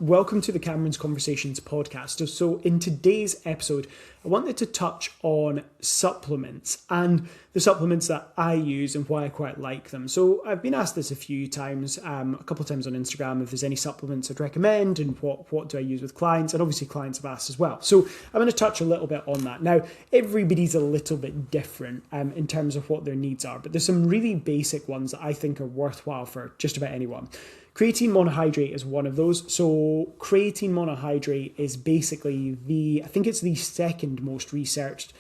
Welcome to the Cameron's Conversations podcast. So in today's episode, I wanted to touch on supplements and the supplements that I use and why I quite like them. So I've been asked this a few times, a couple of times on Instagram, if there's any supplements I'd recommend and what do I use with clients, and obviously clients have asked as well. So I'm going to touch a little bit on that. Now, everybody's a little bit different in terms of what their needs are, but there's some really basic ones that I think are worthwhile for just about anyone. Creatine monohydrate is one of those. So creatine monohydrate is basically I think it's the second most researched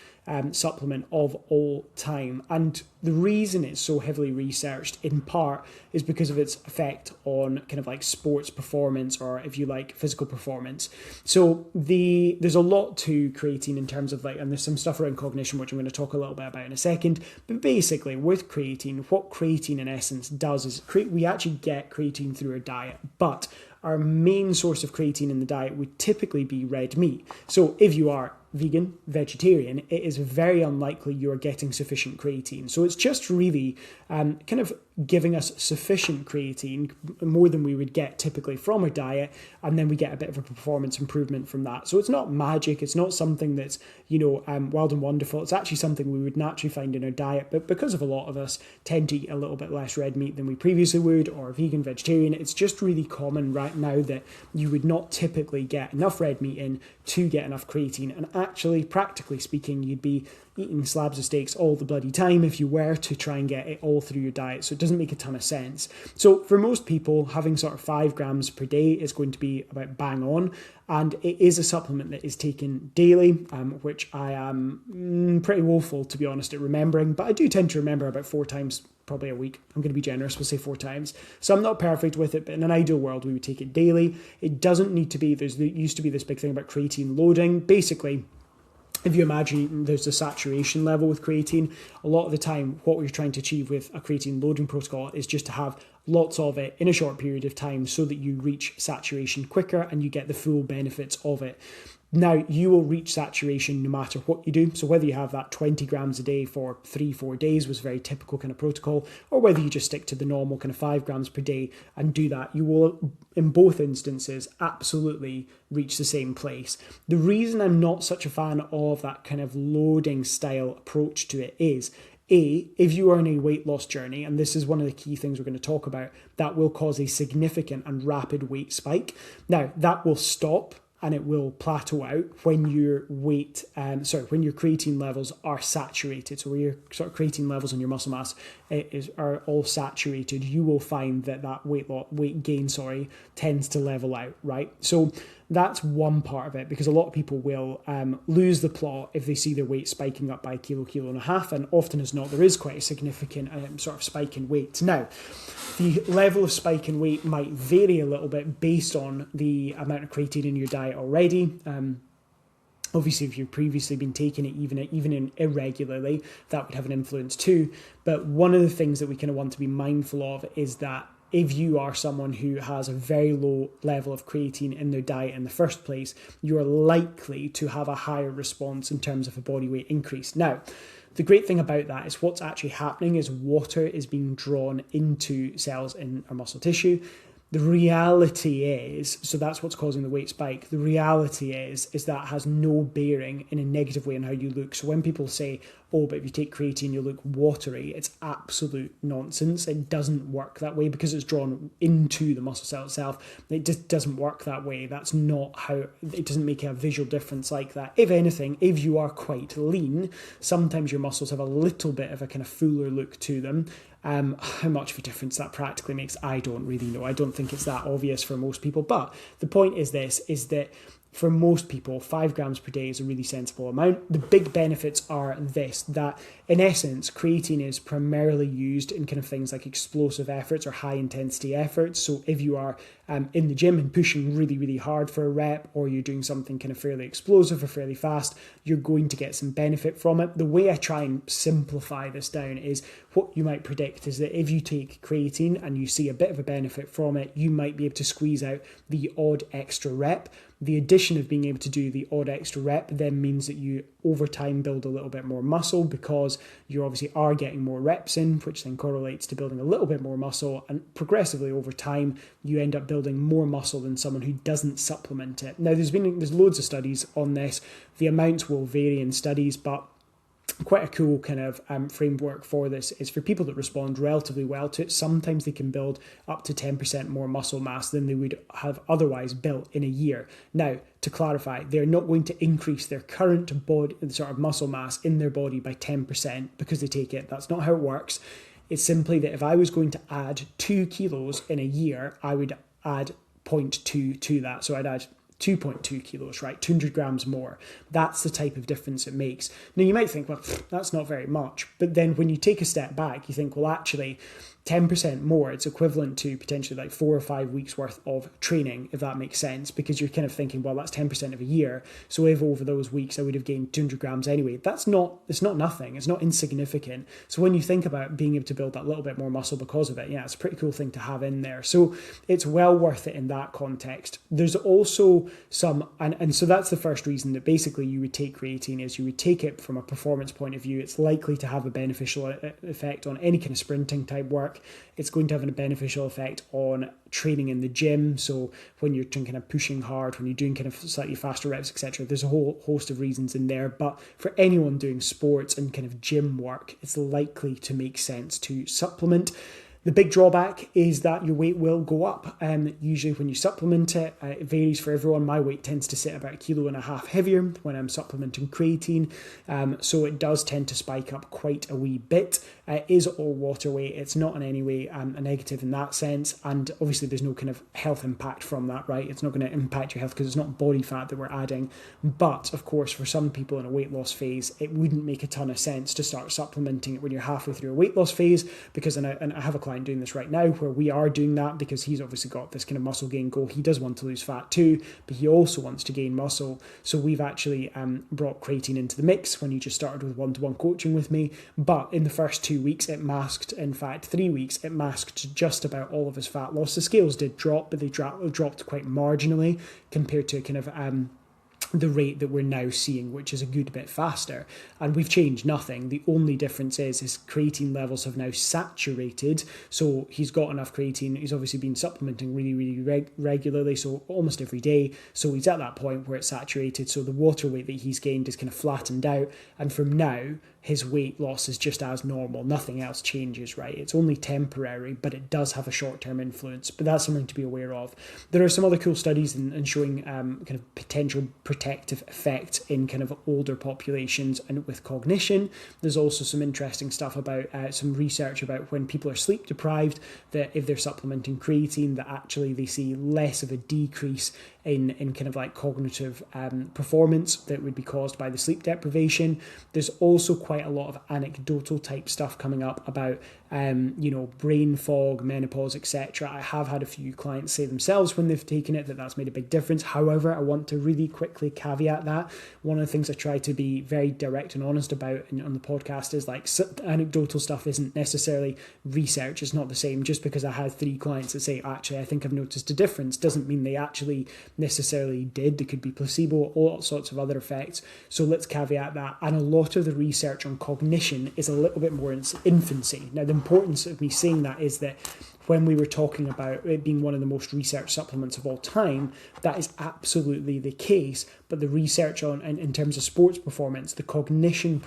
supplement of all time. And the reason it's so heavily researched in part is because of its effect on kind of like sports performance, or if you like, physical performance. So there's a lot to creatine in terms of and there's some stuff around cognition, which I'm going to talk a little bit about in a second. But basically with creatine, what creatine in essence does is we actually get creatine through our diet, but our main source of creatine in the diet would typically be red meat. So if you are vegan, vegetarian, it is very unlikely you're getting sufficient creatine. So it's just really kind of giving us sufficient creatine, more than we would get typically from a diet, and then we get a bit of a performance improvement from that. So it's not magic, it's not something that's, wild and wonderful. It's actually something we would naturally find in our diet, but because of a lot of us tend to eat a little bit less red meat than we previously would, or vegan, vegetarian, it's just really common right now that you would not typically get enough red meat in to get enough creatine. And actually, practically speaking, you'd be eating slabs of steaks all the bloody time if you were to try and get it all through your diet. So it doesn't make a ton of sense. So for most people, having sort of 5 grams per day is going to be about bang on. And it is a supplement that is taken daily, which I am pretty woeful, to be honest, at remembering. But I do tend to remember about 4 times probably a week. I'm going to be generous, we'll say 4 times. So I'm not perfect with it, but in an ideal world, we would take it daily. It doesn't need to be, there used to be this big thing about creatine loading. Basically, if you imagine there's a saturation level with creatine, a lot of the time what we're trying to achieve with a creatine loading protocol is just to have lots of it in a short period of time so that you reach saturation quicker and you get the full benefits of it. Now, you will reach saturation no matter what you do. So whether you have that 20 grams a day for 3-4 days was a very typical kind of protocol, or whether you just stick to the normal kind of 5 grams per day and do that, you will, in both instances, absolutely reach the same place. The reason I'm not such a fan of that kind of loading style approach to it is, if you are on a weight loss journey, and this is one of the key things we're going to talk about, that will cause a significant and rapid weight spike. Now, that will stop and it will plateau out when your when your creatine levels are saturated. So where your sort of creatine levels and your muscle mass are all saturated, you will find that weight gain tends to level out, right? So that's one part of it, because a lot of people will lose the plot if they see their weight spiking up by a kilo and a half, and often as not, there is quite a significant sort of spike in weight. Now, the level of spike in weight might vary a little bit based on the amount of creatine in your diet already. Obviously, if you've previously been taking it, even in irregularly, that would have an influence too. But one of the things that we kind of want to be mindful of is that if you are someone who has a very low level of creatine in their diet in the first place, you're likely to have a higher response in terms of a body weight increase. Now, the great thing about that is what's actually happening is water is being drawn into cells in our muscle tissue. The reality is, so that's what's causing the weight spike. The reality is that has no bearing in a negative way on how you look. So when people say, oh, but if you take creatine, you look watery, it's absolute nonsense. It doesn't work that way because it's drawn into the muscle cell itself. It just doesn't work that way. That's not how, it doesn't make a visual difference like that. If anything, if you are quite lean, sometimes your muscles have a little bit of a kind of fuller look to them. How much of a difference that practically makes, I don't really know. I don't think it's that obvious for most people. But the point is that for most people, 5 grams per day is a really sensible amount. The big benefits are that in essence, creatine is primarily used in kind of things like explosive efforts or high intensity efforts. So if you are in the gym and pushing really, really hard for a rep, or you're doing something kind of fairly explosive or fairly fast, you're going to get some benefit from it. The way I try and simplify this down is what you might predict is that if you take creatine and you see a bit of a benefit from it, you might be able to squeeze out the odd extra rep. The addition of being able to do the odd extra rep then means that you over time build a little bit more muscle because you obviously are getting more reps in, which then correlates to building a little bit more muscle, and progressively over time you end up building more muscle than someone who doesn't supplement it. Now there's loads of studies on this. The amounts will vary in studies, but quite a cool kind of framework for this is for people that respond relatively well to it. Sometimes they can build up to 10% more muscle mass than they would have otherwise built in a year. Now, to clarify, they're not going to increase their current body sort of muscle mass in their body by 10% because they take it. That's not how it works. It's simply that if I was going to add 2 kilos in a year, I would add 0.2 to that. So I'd add 2.2 kilos, right? 200 grams more. That's the type of difference it makes. Now you might think, well, that's not very much. But then when you take a step back, you think, well, actually, 10% more, it's equivalent to potentially like 4 or 5 weeks worth of training, if that makes sense, because you're kind of thinking, well, that's 10% of a year. So if over those weeks I would have gained 200 grams anyway, it's not nothing. It's not insignificant. So when you think about being able to build that little bit more muscle because of it, yeah, it's a pretty cool thing to have in there. So it's well worth it in that context. There's also some, and so that's the first reason that basically you would take creatine is you would take it from a performance point of view. It's likely to have a beneficial effect on any kind of sprinting type work. It's going to have a beneficial effect on training in the gym. So when you're kind of pushing hard, when you're doing kind of slightly faster reps, etc., there's a whole host of reasons in there. But for anyone doing sports and kind of gym work, it's likely to make sense to supplement. The big drawback is that your weight will go up. Usually when you supplement it, it varies for everyone. My weight tends to sit about 1.5 kilos heavier when I'm supplementing creatine. So it does tend to spike up quite a wee bit. It is all water weight. It's not in any way a negative in that sense. And obviously there's no kind of health impact from that, right? It's not going to impact your health because it's not body fat that we're adding. But of course, for some people in a weight loss phase, it wouldn't make a ton of sense to start supplementing it when you're halfway through a weight loss phase, because, and I have a client doing this right now where we are doing that because he's obviously got this kind of muscle gain goal. He does want to lose fat too, but he also wants to gain muscle. So we've actually brought creatine into the mix when he just started with one-to-one coaching with me. But in the first 2 weeks, it masked, in fact, 3 weeks, it masked just about all of his fat loss. The scales did drop, but they dropped quite marginally compared to kind of the rate that we're now seeing, which is a good bit faster. And we've changed nothing. The only difference is his creatine levels have now saturated. So he's got enough creatine. He's obviously been supplementing really regularly, so almost every day. So he's at that point where it's saturated. So the water weight that he's gained is kind of flattened out. And from now, his weight loss is just as normal. Nothing else changes, right? It's only temporary, but it does have a short-term influence. But that's something to be aware of. There are some other cool studies in showing kind of potential protective effect in kind of older populations and with cognition. There's also some interesting stuff about some research about when people are sleep deprived, that if they're supplementing creatine, that actually they see less of a decrease in kind of like cognitive performance that would be caused by the sleep deprivation. There's also quite a lot of anecdotal type stuff coming up about brain fog, menopause, etc. I have had a few clients say themselves when they've taken it that that's made a big difference. However, I want to really quickly caveat that. One of the things I try to be very direct and honest about on the podcast is like anecdotal stuff isn't necessarily research. It's not the same. Just because I had 3 clients that say, actually, I think I've noticed a difference, doesn't mean they actually necessarily did. There could be placebo, all sorts of other effects. So let's caveat that. And a lot of the research on cognition is a little bit more in its infancy. Now, the importance of me saying that is that when we were talking about it being one of the most researched supplements of all time, that is absolutely the case. But the research on, in terms of sports performance, the cognition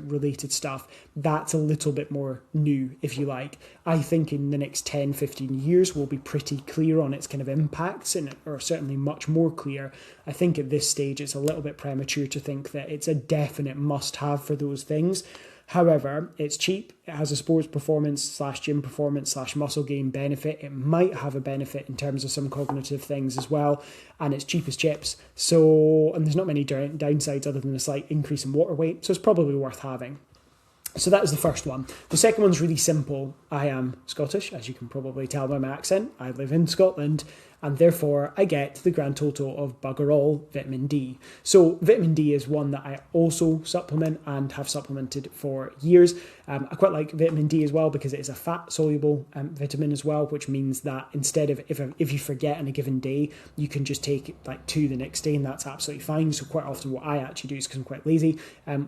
related stuff, that's a little bit more new, if you like. I think in the next 10, 15 years, we'll be pretty clear on its kind of impacts, or certainly much more clear. I think at this stage, it's a little bit premature to think that it's a definite must-have for those things. However, it's cheap. It has a sports performance / gym performance / muscle gain benefit. It might have a benefit in terms of some cognitive things as well. And it's cheap as chips. So, and there's not many downsides other than a slight increase in water weight. So it's probably worth having. So that is the first one. The second one's really simple. I am Scottish, as you can probably tell by my accent. I live in Scotland. and therefore I get the grand total of bugger all vitamin D. So vitamin D is one that I also supplement and have supplemented for years. I quite like vitamin D as well because it is a fat-soluble vitamin as well, which means that instead of if you forget on a given day, you can just take like 2 the next day, and that's absolutely fine. So quite often what I actually do is, because I'm quite lazy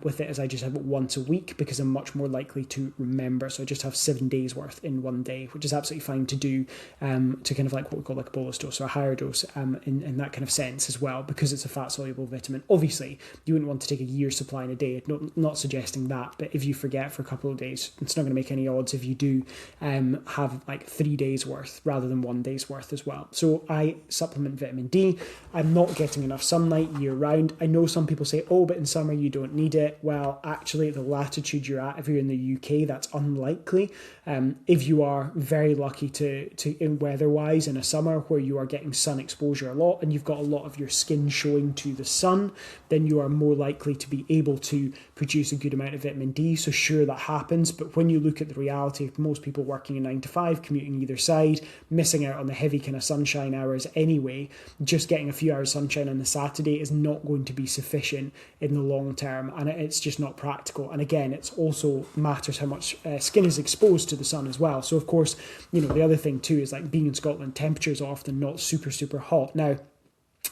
with it, is I just have it once a week because I'm much more likely to remember. So I just have 7 days worth in one day, which is absolutely fine to do, to kind of like what we call like a bolus dose or a higher dose in that kind of sense as well, because it's a fat-soluble vitamin. Obviously, you wouldn't want to take a year's supply in a day. Not suggesting that, but if you forget for a couple of days, it's not going to make any odds if you do have like 3 days worth rather than 1 day's worth as well. So I supplement vitamin D. I'm not getting enough sunlight year round. I know some people say, oh, but in summer you don't need it. Well, actually, the latitude you're at, if you're in the UK, that's unlikely. If you are very lucky to in weather-wise in a summer where you are getting sun exposure a lot and you've got a lot of your skin showing to the sun, then you are more likely to be able to produce a good amount of vitamin D. So sure, that happens, but when you look at the reality of most people working a 9 to 5, commuting either side, missing out on the heavy kind of sunshine hours anyway, just getting a few hours sunshine on the Saturday is not going to be sufficient in the long term, and it's just not practical. And again, it's also matters how much skin is exposed to the sun as well. So of course, the other thing too is like being in Scotland, temperatures are often not super hot. Now,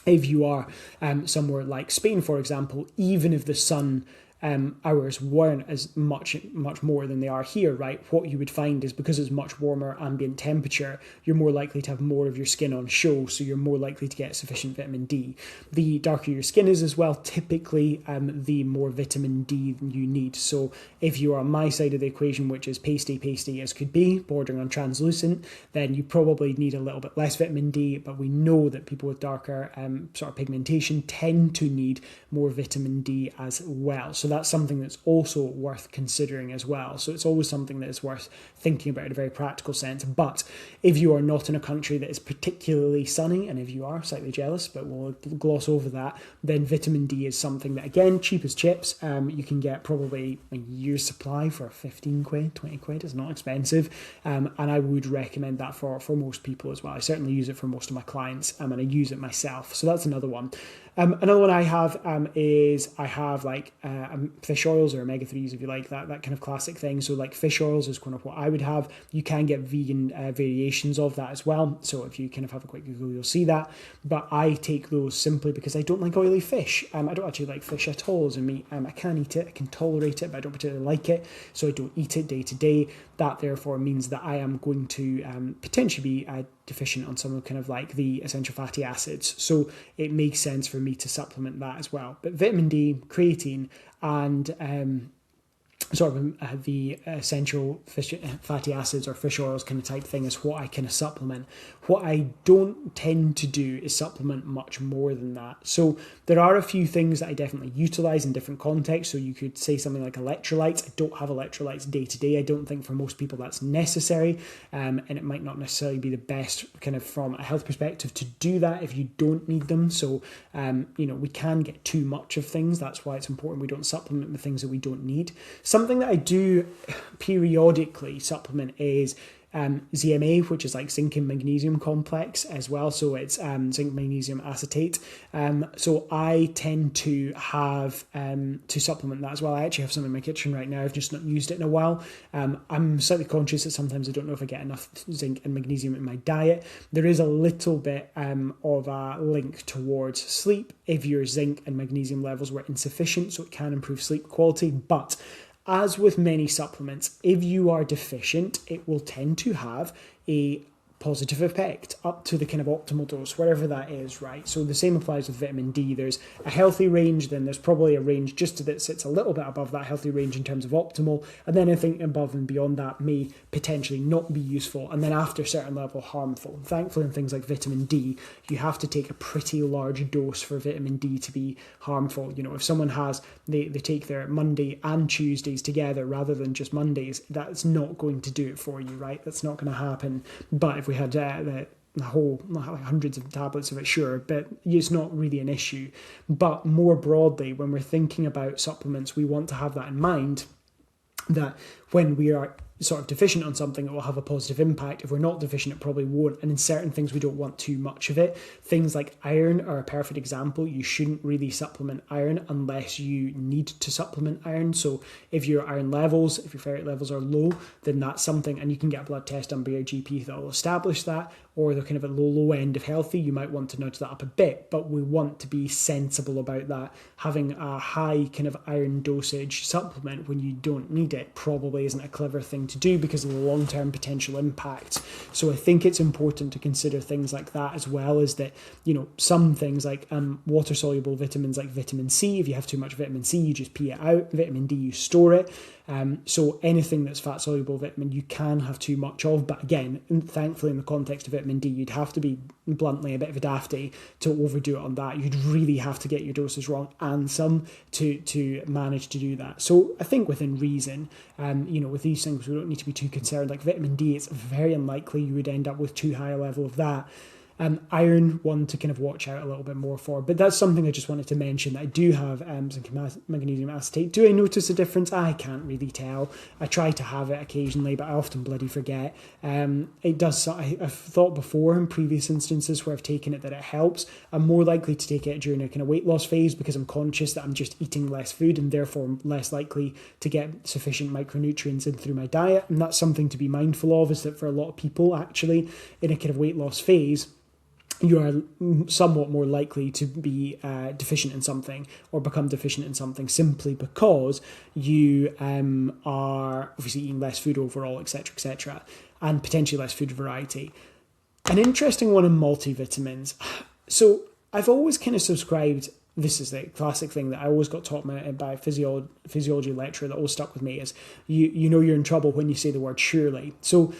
if you are somewhere like Spain, for example, even if the sun hours weren't as much more than they are here, right? What you would find is because it's much warmer ambient temperature, you're more likely to have more of your skin on show, so you're more likely to get sufficient vitamin D. The darker your skin is as well, typically the more vitamin D you need. So if you are on my side of the equation, which is pasty as could be, bordering on translucent, then you probably need a little bit less vitamin D, but we know that people with darker sort of pigmentation tend to need more vitamin D as well. So that's something that's also worth considering as well. So it's always something that is worth thinking about in a very practical sense. But if you are not in a country that is particularly sunny, and if you are slightly jealous, but we'll gloss over that, then vitamin D is something that, again, cheap as chips. You can get probably a year's supply for 15 quid, 20 quid. It's not expensive. And I would recommend that for most people as well. I certainly use it for most of my clients, and I use it myself. So that's another one. Another one I have is I have like fish oils or omega-3s, if you like, that kind of classic thing. So like fish oils is kind of what I would have. You can get vegan variations of that as well. So if you kind of have a quick Google, you'll see that. But I take those simply because I don't like oily fish. I don't actually like fish at all as a meat. I can eat it, I can tolerate it, but I don't particularly like it. So I don't eat it day to day. That therefore means that I am going to potentially be deficient on some of kind of like the essential fatty acids. So it makes sense for me to supplement that as well. But vitamin D, creatine, and the essential fatty acids or fish oils kind of type thing is what I kind of supplement. What I don't tend to do is supplement much more than that. So there are a few things that I definitely utilize in different contexts. So you could say something like electrolytes. I don't have electrolytes day to day. I don't think for most people that's necessary. And it might not necessarily be the best kind of from a health perspective to do that if you don't need them. So, we can get too much of things. That's why it's important we don't supplement with things that we don't need. Something that I do periodically supplement is ZMA, which is like zinc and magnesium complex as well. So it's zinc magnesium acetate. So I tend to have to supplement that as well. I actually have some in my kitchen right now. I've just not used it in a while. I'm slightly conscious that sometimes I don't know if I get enough zinc and magnesium in my diet. There is a little bit of a link towards sleep if your zinc and magnesium levels were insufficient, so it can improve sleep quality. But as with many supplements, if you are deficient, it will tend to have a positive effect up to the kind of optimal dose, wherever that is, right? So the same applies with vitamin D. There's a healthy range, then there's probably a range just that sits a little bit above that healthy range in terms of optimal, and then anything above and beyond that may potentially not be useful, and then after a certain level, harmful. Thankfully, in things like vitamin D, you have to take a pretty large dose for vitamin D to be harmful. If someone they take their Monday and Tuesdays together rather than just Mondays, that's not going to do it for you, right? That's not going to happen. But if we had the whole hundreds of tablets of it, sure, but it's not really an issue. But more broadly, when we're thinking about supplements, we want to have that in mind, that when we are sort of deficient on something, it will have a positive impact. If we're not deficient, it probably won't. And in certain things, we don't want too much of it. Things like iron are a perfect example. You shouldn't really supplement iron unless you need to supplement iron. So if your iron levels, if your ferric levels are low, then that's something, and you can get a blood test done by your GP that will establish that, or they're kind of at low end of healthy, you might want to nudge that up a bit, but we want to be sensible about that. Having a high kind of iron dosage supplement when you don't need it probably isn't a clever thing to do because of the long-term potential impacts. So I think it's important to consider things like that, as well as that, some things like water-soluble vitamins like vitamin C, if you have too much vitamin C, you just pee it out. Vitamin D, you store it. So anything that's fat-soluble vitamin, you can have too much of. But again, thankfully in the context of vitamin D, you'd have to be bluntly a bit of a dafty to overdo it on that. You'd really have to get your doses wrong and some to manage to do that. So I think within reason, with these things, we don't need to be too concerned. Like vitamin D, it's very unlikely you would end up with too high a level of that. Iron, one to kind of watch out a little bit more for. But that's something I just wanted to mention, that I do have zinc and magnesium acetate. Do I notice a difference? I can't really tell. I try to have it occasionally, but I often bloody forget. It does. I've thought before in previous instances where I've taken it that it helps. I'm more likely to take it during a kind of weight loss phase because I'm conscious that I'm just eating less food and therefore I'm less likely to get sufficient micronutrients in through my diet. And that's something to be mindful of, is that for a lot of people actually in a kind of weight loss phase, you are somewhat more likely to be deficient in something or become deficient in something simply because you are obviously eating less food overall, etc., and potentially less food variety. An interesting one in multivitamins. So I've always kind of subscribed, this is the classic thing that I always got taught by a physiology lecturer that always stuck with me, is you know you're in trouble when you say the word surely. So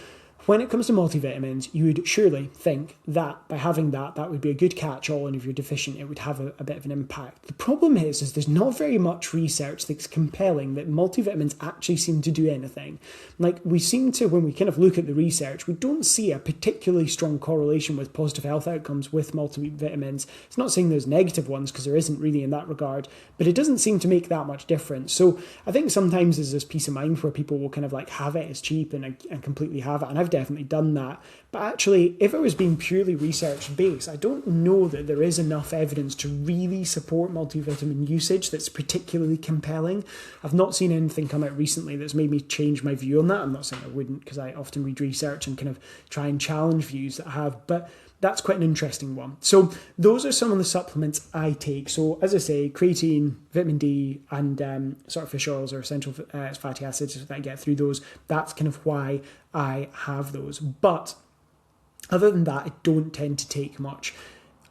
when it comes to multivitamins, you would surely think that by having that would be a good catch-all, and if you're deficient, it would have a bit of an impact. The problem is there's not very much research that's compelling that multivitamins actually seem to do anything. Like, we seem to, when we kind of look at the research, we don't see a particularly strong correlation with positive health outcomes with multivitamins. It's not saying there's negative ones, because there isn't really in that regard, but it doesn't seem to make that much difference. So I think sometimes there's this peace of mind where people will kind of like have it as cheap and completely have it, and I've definitely done that. But actually, if it was being purely research based, I don't know that there is enough evidence to really support multivitamin usage that's particularly compelling. I've not seen anything come out recently that's made me change my view on that. I'm not saying I wouldn't, because I often read research and kind of try and challenge views that I have, but that's quite an interesting one. So those are some of the supplements I take. So as I say, creatine, vitamin D, and sort of fish oils or essential fatty acids that I get through those. That's kind of why I have those. But other than that, I don't tend to take much.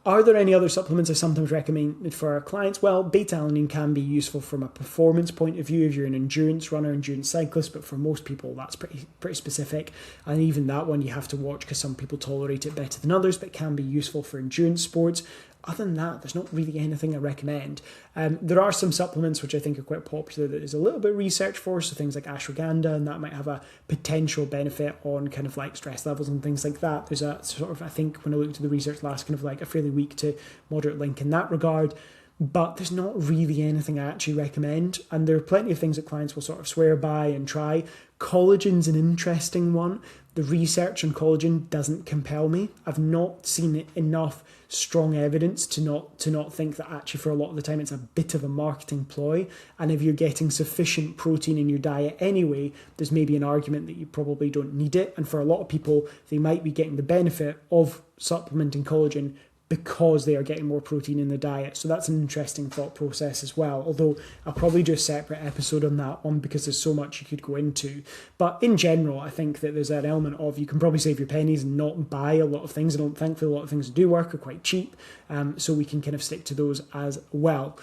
Are there any other supplements I sometimes recommend for our clients? Well, beta-alanine can be useful from a performance point of view if you're an endurance runner, endurance cyclist, but for most people that's pretty specific. And even that one you have to watch because some people tolerate it better than others, but it can be useful for endurance sports. Other than that, there's not really anything I recommend. There are some supplements which I think are quite popular that there's a little bit of research for, so things like ashwagandha, and that might have a potential benefit on kind of like stress levels and things like that. There's a sort of, I think when I looked at the research last, kind of like a fairly weak to moderate link in that regard. But there's not really anything I actually recommend. And there are plenty of things that clients will sort of swear by and try. Collagen's an interesting one. The research on collagen doesn't compel me. I've not seen enough strong evidence to not think that actually for a lot of the time it's a bit of a marketing ploy. And if you're getting sufficient protein in your diet anyway, there's maybe an argument that you probably don't need it. And for a lot of people, they might be getting the benefit of supplementing collagen because they are getting more protein in the diet. So that's an interesting thought process as well. Although I'll probably do a separate episode on that one because there's so much you could go into. But in general, I think that there's an element of you can probably save your pennies and not buy a lot of things. And thankfully, a lot of things that do work are quite cheap. So we can kind of stick to those as well.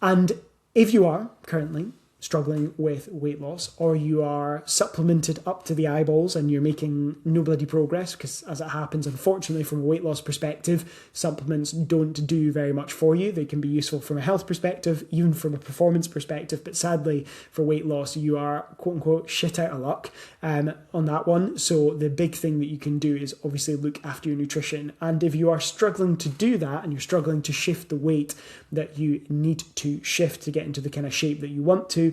And if you are currently struggling with weight loss, or you are supplemented up to the eyeballs and you're making no bloody progress, because as it happens, unfortunately, from a weight loss perspective, supplements don't do very much for you. They can be useful from a health perspective, even from a performance perspective, but sadly, for weight loss, you are quote-unquote shit out of luck on that one. So the big thing that you can do is obviously look after your nutrition. And if you are struggling to do that, and you're struggling to shift the weight that you need to shift to get into the kind of shape that you want to,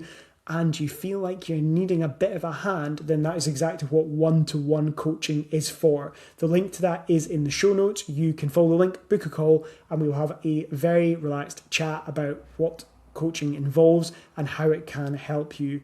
and you feel like you're needing a bit of a hand, then that is exactly what one-to-one coaching is for. The link to that is in the show notes. You can follow the link, book a call, and we'll have a very relaxed chat about what coaching involves and how it can help you